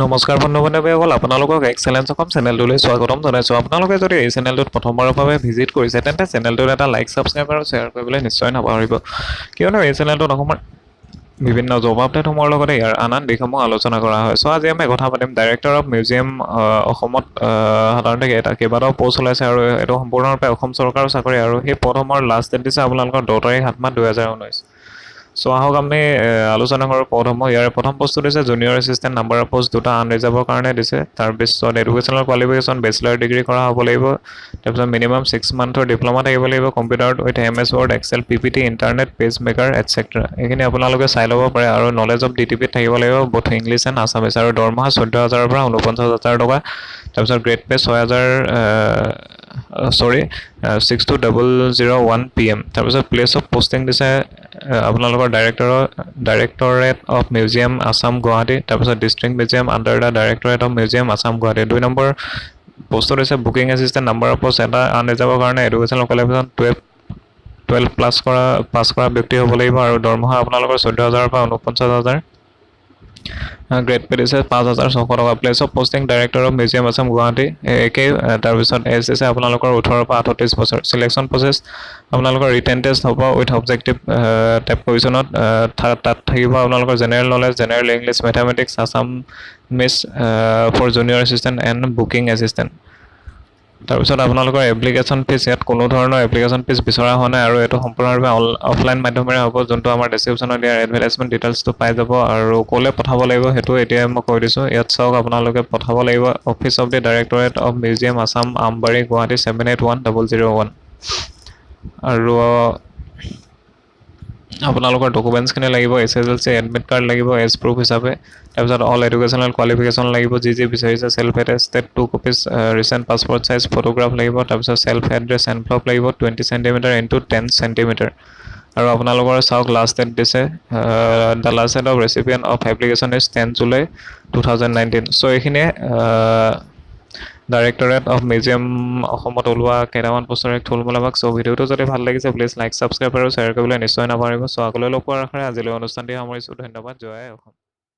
নমস্কাৰ বন্ধু-বান্ধৱীসকল, আপোনালোকক এক্সেলেন্স অসম চেনেলটোলৈ স্বাগতম জনাইছোঁ। আপোনালোকে যদি এই চেনেলটোত প্ৰথমবাৰৰ বাবে ভিজিট কৰিছে তেন্তে চেনেলটোত এটা লাইক, ছাবস্ক্ৰাইব আৰু শ্বেয়াৰ কৰিবলৈ নিশ্চয় নাপাহৰিব, কিয়নো এই চেনেলটোত অসমৰ বিভিন্ন জব আপডেটসমূহৰ লগতে ইয়াৰ আন দিশসমূহ আলোচনা কৰা হয়। চ' আজি আমি কথা পাতিম ডাইৰেক্টৰ অফ মিউজিয়াম অসমত সাধাৰণতে কেইবাটাও পোষ্ট ওলাইছে আৰু এইটো সম্পূৰ্ণৰূপে অসম চৰকাৰৰ চাকৰি আৰু সেই পদসমূহৰ লাষ্ট ডেট দিছে আপোনালোকৰ 10 তাৰিখ 7 মাহ 2019। চ' আহক আমি আলোচনা কৰোঁ পদসমূহ। ইয়াৰে প্ৰথম পোষ্টটো দিছে junior assistant, number of post 2টা আনৰিজাৰ্ভৰ কাৰণে দিছে। তাৰপিছত এডুকেশ্যনেল কোৱালিফিকেশ্যন বেচেলাৰ ডিগ্ৰী কৰা হ'ব লাগিব। তাৰপিছত মিনিমাম 6 মান্থৰ ডিপ্ল'মা থাকিব লাগিব কম্পিউটাৰত with MS Word, Excel, PPT, internet, page maker etcetera. এইখিনি আপোনালোকে চাই ল'ব পাৰে আৰু নলেজ অফ DTPত থাকিব লাগিব বথ ইংলিছ এণ্ড আছামিছ আৰু দৰমহা 14,000ৰ পৰা 49,000 টকা। তাৰপিছত গ্ৰেড পে 62001 PM। তাৰপিছত প্লেচ অফ পষ্টিং দিছে আপোনালোকৰ directorate of museum Assam Guwahati. তাৰপিছত district museum under the directorate of museum Assam Guwahati. 2 number পোষ্টত হৈছে booking assistant, number of post এটা আনৰিজাৰ্ভৰ কাৰণে এডুকেশ্যনেল কোৱালিফিকেশ্যন 12 পাছ কৰা ব্যক্তি হ'ব লাগিব আৰু দৰমহা আপোনালোকৰ 14,000ৰ পৰা 49,000। গ্ৰেড পে দিছে 5,600 টকা। Place of posting director of museum Assam Guwahati একেই। তাৰপিছত এজ দিছে আপোনালোকৰ 18 পৰা 38 বছৰ। চিলেকশ্যন প্ৰচেছ আপোনালোকৰ ৰিটেন টেষ্ট হ'ব উইথ অবজেক্টিভ টাইপ কুৱেশ্যনত। তাত থাকিব আপোনালোকৰ general knowledge, general English, mathematics, Assamese for junior assistant and booking assistant. তাৰপিছত আপোনালোকৰ এপ্লিকেশ্যন ফিজ, ইয়াত কোনো ধৰণৰ এপ্লিকেশ্যন ফিজ বিচৰা হোৱা নাই আৰু এইটো সম্পূৰ্ণৰূপে অফলাইন মাধ্যমেৰে হ'ব, যোনটো আমাৰ ডেছক্ৰিপশ্যনত ইয়াৰ এডভাৰটাইজমেণ্ট ডিটেইলছটো পাই যাব। আৰু ক'লৈ পঠাব লাগিব সেইটো এতিয়াই মই কৈ দিছোঁ। ইয়াত চাওক আপোনালোকে পঠাব লাগিব office of the directorate of museum Assam, Ambari, Guwahati 781001। আৰু আপোনালোকৰ ডকুমেণ্টছখিনি লাগিব, SSLC এডমিট কাৰ্ড লাগিব এজ প্ৰুফ হিচাপে। তাৰপিছত অল এডুকেশ্যনেল কোৱালিফিকেশ্যন লাগিব যি বিচাৰিছে। Self attested 2 copies recent passport size photograph লাগিব। তাৰপিছত চেল্ফ এড্ৰেছ এনভলপ লাগিব 20 চেণ্টিমিটাৰ ইনটু 10 চেণ্টিমিটাৰ। আৰু আপোনালোকৰ চাওক লাষ্ট ডেট দিছে the last date of recipient of application is 10 July 2019। So' এইখিনিয়ে ডাইৰেক্টৰেট অফ মিউজিয়াম অসমত ওলোৱা কেইটামান পোষ্টৰ এক থুলমূলভাগ। চ' ভিডিঅ'টো যদি ভাল লাগিছে প্লিজ লাইক, ছাবস্ক্ৰাইব আৰু শ্বেয়াৰ কৰিবলৈ নিশ্চয় নাপাহৰিব। চ' আগলৈ লগ পোৱাৰ আশাৰে আজিলৈ অনুষ্ঠানটি সামৰিছোঁ। ধন্যবাদ। জয় অসম।